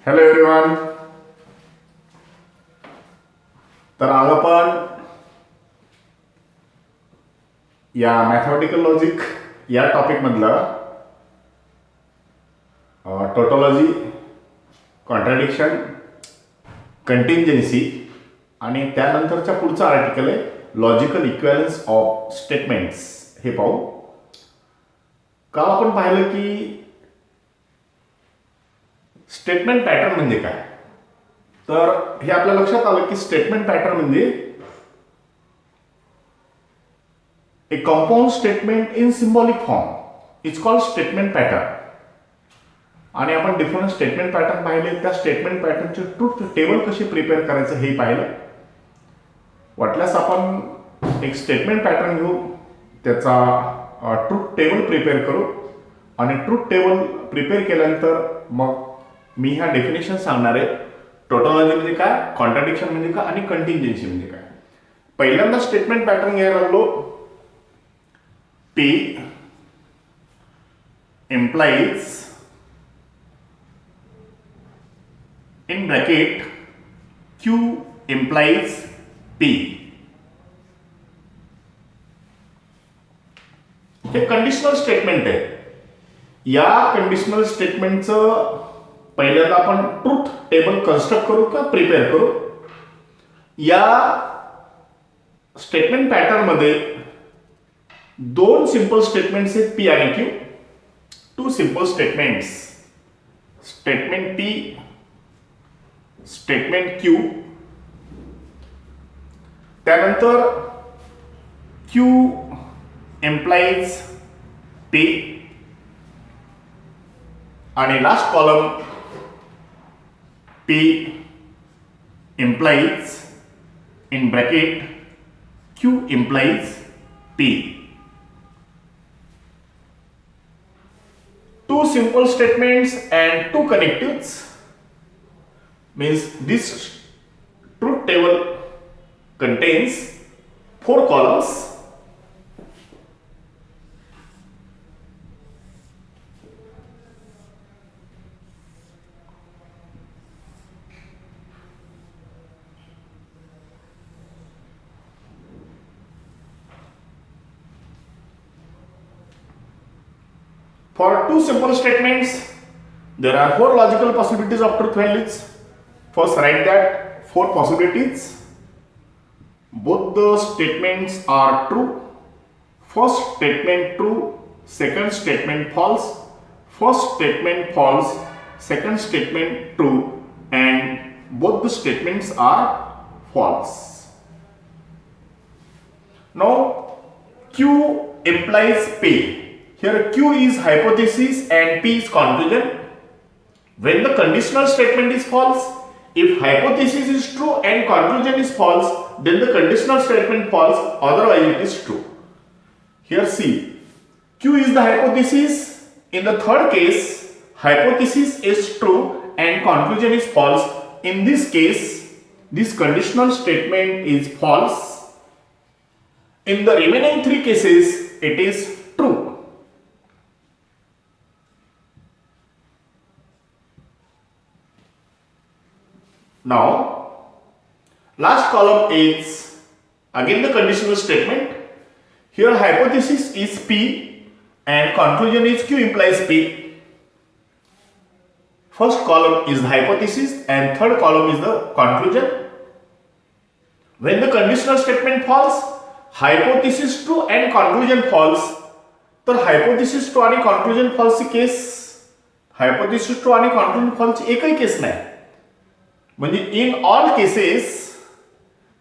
Hello everyone. तर आज आपण या मॅथमॅटिकल लॉजिक या टॉपिकमधलं टोटोलॉजी, कॉन्ट्रॅडिक्शन, कंटिंजन्सी आणि त्यानंतरच्या पुढचं आर्टिकल आहे लॉजिकल इक्वॅलन्स ऑफ स्टेटमेंट्स हे पाहू. काल आपण पाहिलं की स्टेटमेंट पॅटर्न म्हणजे काय. तर हे आपल्या लक्षात आलं की स्टेटमेंट पॅटर्न म्हणजे a compound statement in symbolic form is called statement pattern. आणि आपण डिफरंट स्टेटमेंट पॅटर्न पाहिले, त्या स्टेटमेंट पॅटर्नचे ट्रूथ टेबल कसे प्रिपेअर करायचं हे पाहिलं. वाटल्यास आपण एक स्टेटमेंट पॅटर्न घेऊ, त्याचा ट्रूथ टेबल प्रिपेअर करू आणि ट्रूथ टेबल प्रिपेअर केल्यानंतर मग मी ह्या डेफिनेशन सांगणार आहे. टोटोलॉजी म्हणजे काय, कॉन्ट्रॅडिक्शन म्हणजे काय आणि कंटिंजन्सी म्हणजे काय. पहिल्यांदा स्टेटमेंट पॅटर्न घ्यायला लागलो. P implies in bracket Q implies P. Hey conditional statement आहे. या कंडिशनल स्टेटमेंटचं पहिल्यांदा आपण ट्रूथ टेबल कन्स्ट्रक्ट करू का प्रिपेअर करू. या स्टेटमेंट पॅटर्न मध्ये दोन सिंपल स्टेटमेंट्स आहेत पी आणि Q. Two simple statements, statement P, statement Q. त्यानंतर क्यू एम्प्लाइज पी आणि last column P implies in bracket Q implies P. Two simple statements and two connectives means this truth table contains 4 columns. For two simple statements, there are 4 logical possibilities of truth values. First, write that 4 possibilities. Both the statements are true. First statement true, second statement false. First statement false, second statement true, and both the statements are false. Now, Q implies P. Here Q is hypothesis and P is conclusion. When the conditional statement is false, if hypothesis is true and conclusion is false, then the conditional statement false, otherwise it is true. Here see, Q is the hypothesis. In the third case, hypothesis is true and conclusion is false. In this case, this conditional statement is false. In the remaining 3 cases, it is true. Now, last column is again the conditional statement. Here hypothesis is P and conclusion is Q implies P. First column is the hypothesis and third column is the conclusion. When the conditional statement false, hypothesis true and conclusion false. तर hypothesis true आणि conclusion false ची case, hypothesis true आणि conclusion false ची एकही case नाही. म्हणजे in all cases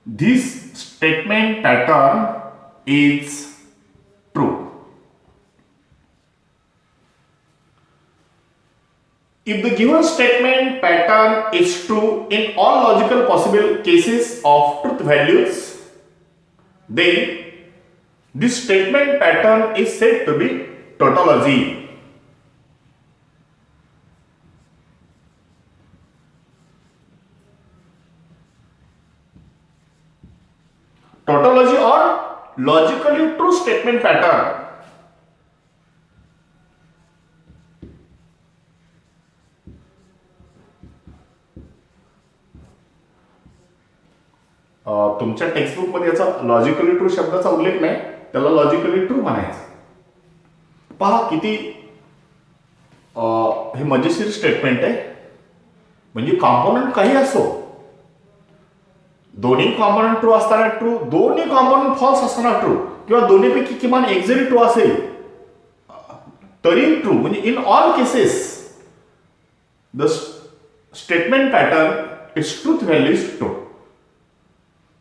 this statement pattern is true. If the given statement pattern is true in all logical possible cases of truth values, then this statement pattern is said to be tautology. Tautology or logically true statement pattern. तुमच्या टेक्स्टबुकमध्ये याचा logically true शब्दाचा उल्लेख नाही, त्याला logically true म्हणायचं. पहा किती हे मजेशीर स्टेटमेंट आहे. म्हणजे कॉम्पोनंट काही असो, दोन्ही कॉम्पोनंट ट्रू असताना ट्रू, दोन्ही कॉम्पोनंट फॉल्स असताना ट्रू, किंवा दोन्हीपैकी किमान एक जरी ट्रू असेल तरी ट्रू. म्हणजे in all cases the statement pattern its truth value is true.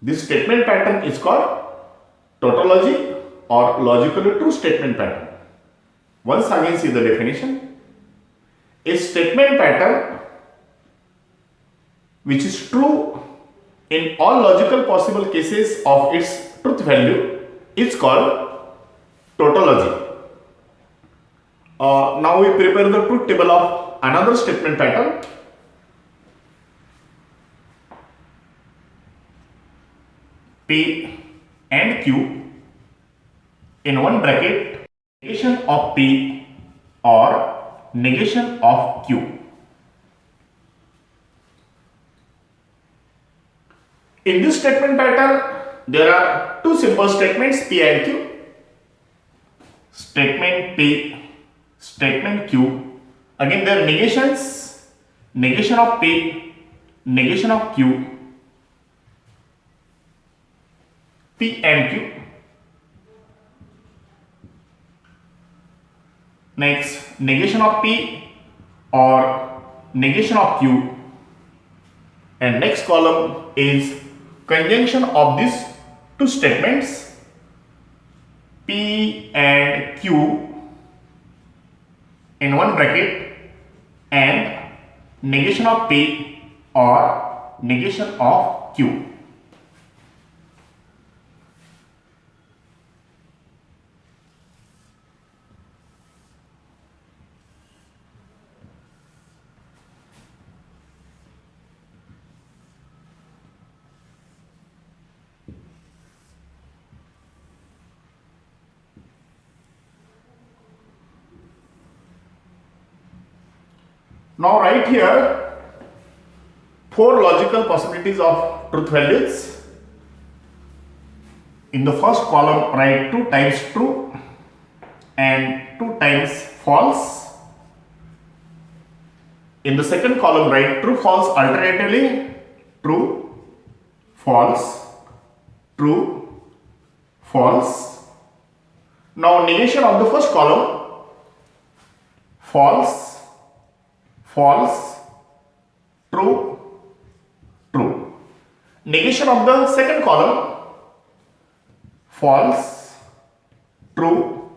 This statement pattern is called tautology or logically true statement pattern. Once again see the definition. A statement pattern which is true in all logical possible cases of its truth value is called tautology. Now we prepare the truth table of another statement pattern. P and Q in one bracket, negation of P or negation of Q. In this statement pattern, there are two simple statements P and Q. Statement P, statement Q. Again, there are negations, negation of P, negation of Q. P and Q. Next, negation of P or negation of Q. And next column is conjunction of these two statements P and Q in one bracket and negation of P or negation of Q. Now write here 4 logical possibilities of truth values. In the first column write 2 times true and 2 times false. In the second column write true false alternatively, true false, true false. Now negation of the first column, false, false, true, true. Negation of the second column, false, true,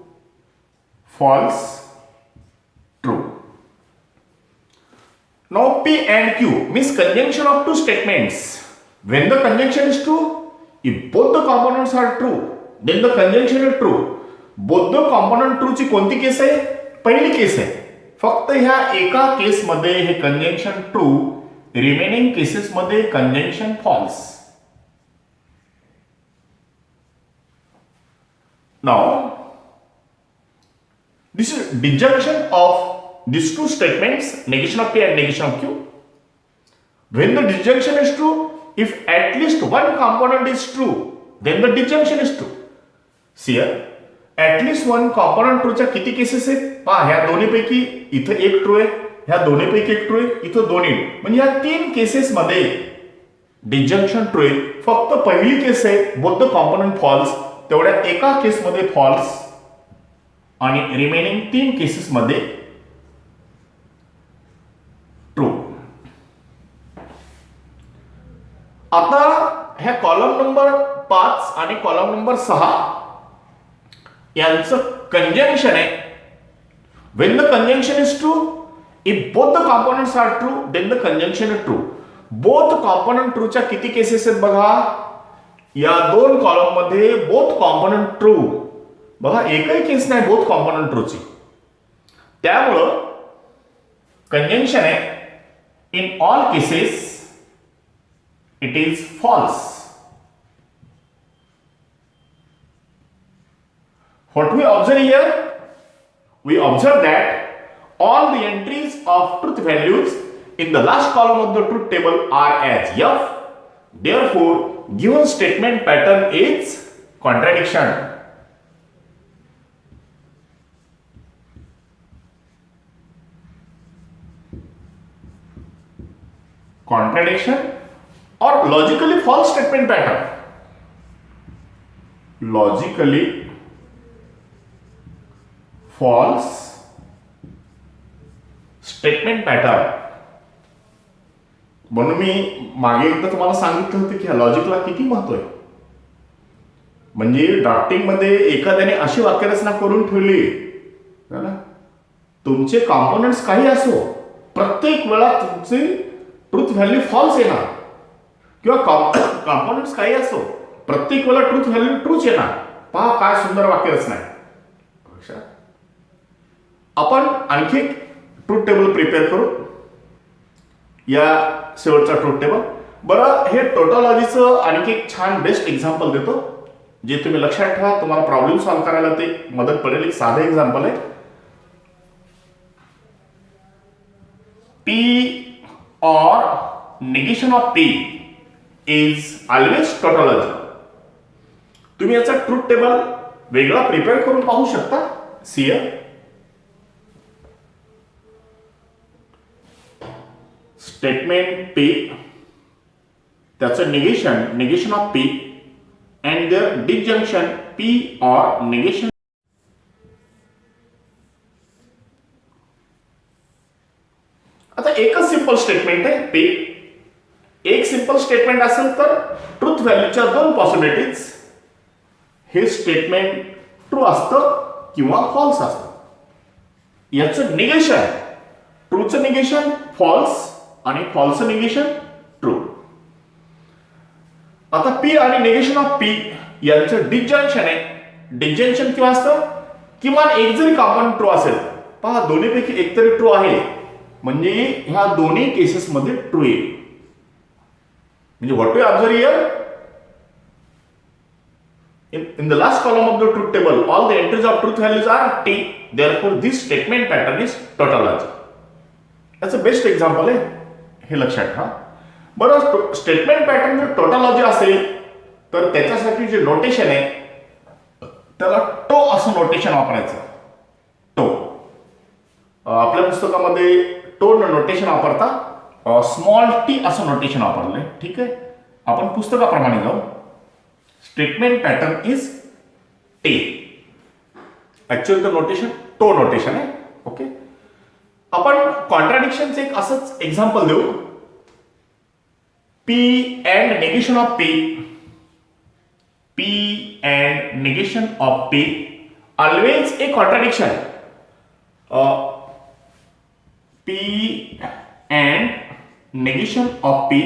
false, true. Now P and Q means conjunction of two statements. When the conjunction is true, if both the components are true, then the conjunction is true. Both the component true ची कोणती case आहे? पहिली case आहे. फक्त ह्या एका case मध्ये हे कंजंक्शन ट्रू, रिमेनिंग केसेस मध्ये conjunction false. Now this is disjunction of these two statements, negation of P and negation of Q. When the disjunction is true, if at least one component is true, then the disjunction is true. See here, at least one component ट्रूच्या किती cases आहेत? पहा, ह्या दोन्हीपैकी इथं एक true आहे, ह्या दोन्हीपैकी एक ट्रू आहे, इथं दोन्ही. म्हणजे ह्या 3 केसेस मध्ये डिसजंक्शन ट्रू आहे. फक्त पहिली केस आहे बोथ द कॉम्पोनंट फॉल्स, तेवढ्या एका केस मध्ये फॉल्स आणि रिमेनिंग 3 केसेस मध्ये ट्रू. आता ह्या कॉलम नंबर 5 आणि कॉलम नंबर 6 यांचं कंजंक्शन आहे. When the conjunction is true, if both the components are true, then the conjunction is true. Both component true च्या किती केसेस आहेत बघा? या 2 कॉलम मध्ये both component true. बघा, एकही केस नाही both component true ची. त्यामुळं कंजंक्शन आहे in all cases it is false. What we observe here? We observe that all the entries of truth values in the last column of the truth table are as F, Therefore, given statement pattern is contradiction. Contradiction or logically false statement pattern. Logically false statement pattern. म्हणून मी मागे एकदा तुम्हाला सांगितलं होतं की ह्या लॉजिकला किती महत्व आहे. म्हणजे ड्राफ्टिंगमध्ये एखाद्याने अशी वाक्यरचना करून ठेवली ना, तुमचे कॉम्पोनंट्स काही असो, प्रत्येक वेळा तुमचे ट्रूथ व्हॅल्यू फॉल्स येणार, किंवा कॉम्पोनंट्स काही असो, प्रत्येक वेळा ट्रूथ व्हॅल्यू ट्रूच येणार. पहा काय सुंदर वाक्यरचना आहे. आपण आणखी एक ट्रूथ टेबल प्रिपेअर करू. या शेवटचा ट्रूथ टेबल. बरं, हे टोटॉलॉजीचं आणखी एक छान बेस्ट एक्झाम्पल देतो, जे तुम्ही लक्षात ठेवा, तुम्हाला प्रॉब्लेम सॉल्व्ह करायला ते मदत पडेल. एक साधं एक्झाम्पल आहे. P or negation of P is always tautology. तुम्ही याचा ट्रूथ टेबल वेगळा प्रिपेअर करून पाहू शकता. सीए स्टेटमेंट P, त्याचं negation of P and their disjunction P or negation. आता एकच सिंपल स्टेटमेंट आहे P. एक सिंपल स्टेटमेंट असेल तर ट्रूथ व्हॅल्यूच्या दोन पॉसिबिलिटीज, हे स्टेटमेंट ट्रू असतं किंवा फॉल्स असतं. याचं निगेशन, ट्रूचं निगेशन फॉल्स आणि फॉल्सचं निगेशन ट्रू. आता P आणि निगेशन ऑफ P यांचं डिसजंक्शन आहे. डिसजंक्शन किंवा असतं किमान एक जरी कॉम्पोनंट ट्रू असेल, पहा दोन्हीपैकी एक तरी ट्रू आहे, म्हणजे ह्या दोन्ही केसेसमध्ये ट्रू येईल. म्हणजे what you observe here, in the last column of the truth table all the entries of truth values are T, therefore this statement pattern is tautology. that's a best example आहे, हे लक्षात ठेवा. बरं, statement pattern जर टोटॉलॉजी असेल तर त्याच्यासाठी जे notation आहे त्याला टो असं नोटेशन वापरायचं. टो आपल्या पुस्तकामध्ये टो नोटेशन वापरता, स्मॉल टी असं नोटेशन वापरलंय. ठीक आहे, आपण पुस्तकाप्रमाणे जाऊ. Statement pattern is T. Actual तर नोटेशन टो नोटेशन आहे. ओके, आपण कॉन्ट्राडिक्शनचं एक असंच एक्झाम्पल देऊ. P and negation of P. P and negation of P always a contradiction. P and negation of P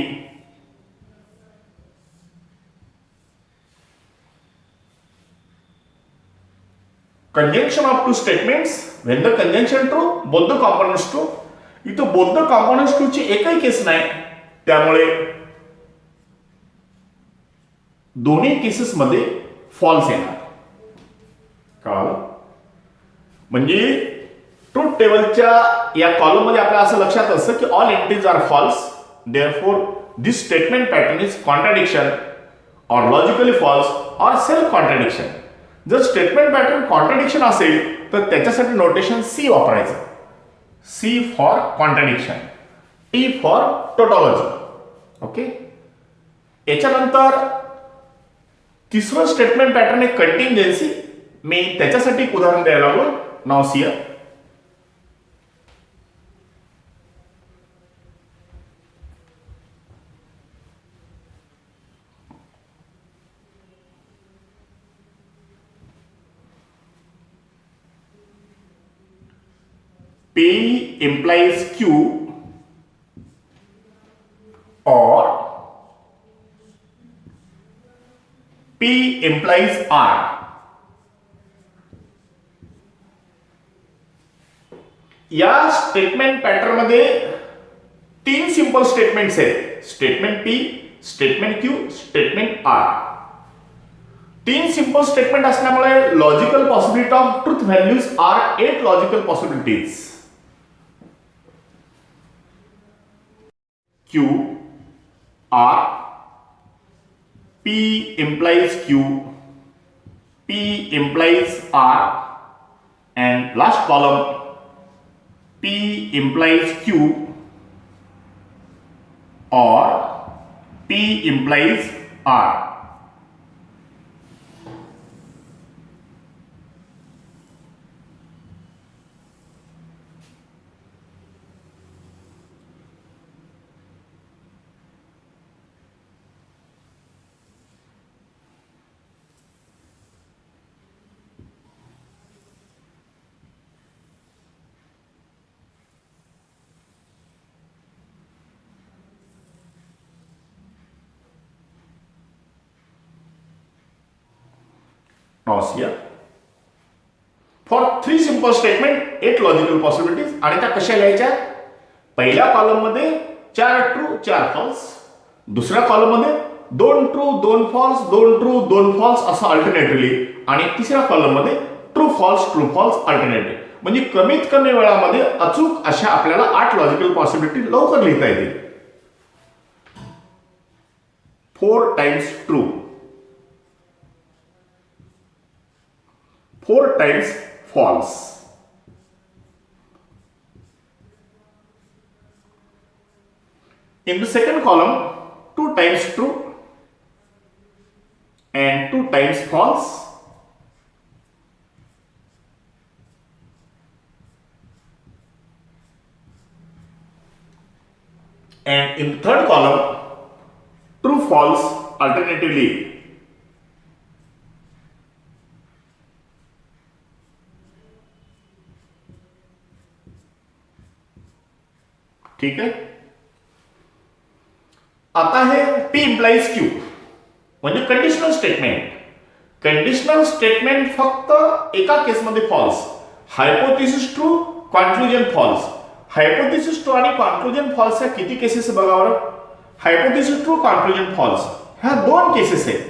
conjunction of two statements. When the conjunction true, both the components true. इथं both the components true ची एकही case नाही, त्यामुळे दोन्ही केसेसमध्ये false येणार. कळलं? म्हणजे ट्रूथ टेबलच्या या कॉलममध्ये आपल्याला असं लक्षात असतं की all entries are false, therefore this statement pattern is contradiction or logically false or self contradiction. जर स्टेटमेंट पॅटर्न कॉन्ट्राडिक्शन असेल तर त्याच्यासाठी नोटेशन सी वापरायचं. C for contradiction, T for tautology. Okay, याच्यानंतर तिसरं स्टेटमेंट पॅटर्न आहे कंटिंजेन्सी. मी त्याच्यासाठी एक उदाहरण द्यायला लागलो. नाव सी P implies Q or P implies R. या स्टेटमेंट पॅटर्न मध्ये तीन सिंपल स्टेटमेंट्स आहेत. Statement P, statement Q, statement R. तीन सिंपल स्टेटमेंट असल्यामुळे logical possibility of truth values are 8 logical possibilities. Q, R, P implies Q, P implies R, and last column P implies Q or P implies R. Now here for 3 simple statement 8 logical possibilities आणि त्या कशा लिहायच्या. पहिल्या column मध्ये 4 true 4 false, दुसऱ्या column मध्ये 2 true 2 false 2 true 2 false असं alternatively, आणि तिसऱ्या कॉलम मध्ये ट्रू फॉल्स अल्टरनेटिव्ह. म्हणजे कमीत कमी वेळामध्ये अचूक अशा आपल्याला 8 लॉजिकल पॉसिबिलिटी लवकर लिहिता येतील. 4 times true, 4 times false. In the second column, 2 times true and 2 times false. And in the third column, true false alternatively. ठीक आहे. आता हे P implies Q म्हणजे कंडिशनल स्टेटमेंट. कंडिशनल स्टेटमेंट फक्त एका केसमध्ये false, hypothesis true conclusion false. Hypothesis true आणि conclusion false ह्या किती केसेस बघावर. हायपोथेसिस ट्रू कॉन्क्लुजन फॉल्स ह्या 2 केसेस आहेत.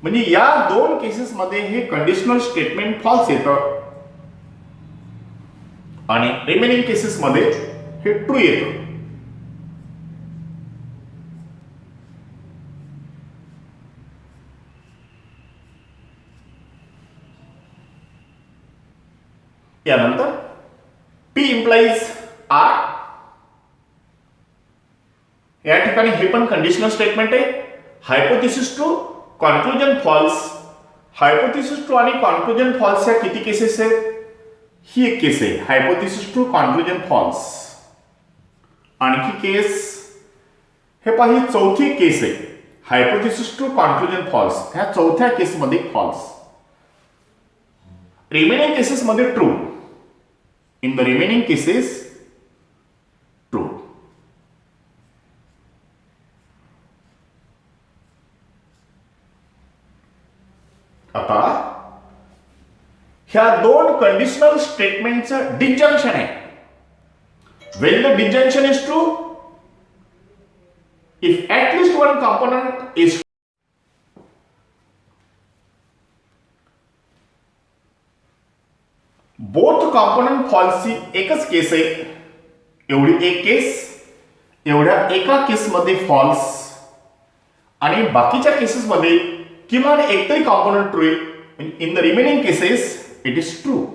म्हणजे या 2 केसेस मध्ये हे कंडिशनल स्टेटमेंट फॉल्स येतं आणि रिमेनिंग केसेस मध्ये हे ट्रू येतं. यानंतर P implies R. या ठिकाणी हे पण कंडिशनल स्टेटमेंट आहे. Hypothesis true conclusion false. Hypothesis true आणि कॉन्क्लुजन फॉल्स ह्या किती केसेस आहेत. ही एक केस आहे हायपोथेसिस ट्रू कॉन्क्लुजन फॉल्स. आणखी केस हे पहा, ही चौथी केस आहे हायपोथेसिस ट्रू कॉन्क्लुजन फॉल्स. ह्या चौथ्या केसमध्ये फॉल्स. रिमेनिंग केसेस मध्ये true. In the remaining cases true. आता ह्या 2 कंडिशनल स्टेटमेंटचं डिसजंक्शन आहे. When the disjunction is true, if at least one component is both component false ची एकच केस आहे. एवढी एक केस, एवढ्या एका केस मध्ये फॉल्स आणि बाकीच्या केसेस मध्ये किमान एकतरी कॉम्पोनंट ट्रू आहे. In the remaining cases it is true.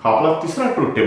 हा आपला तिसरा ट्रूथ टेबल.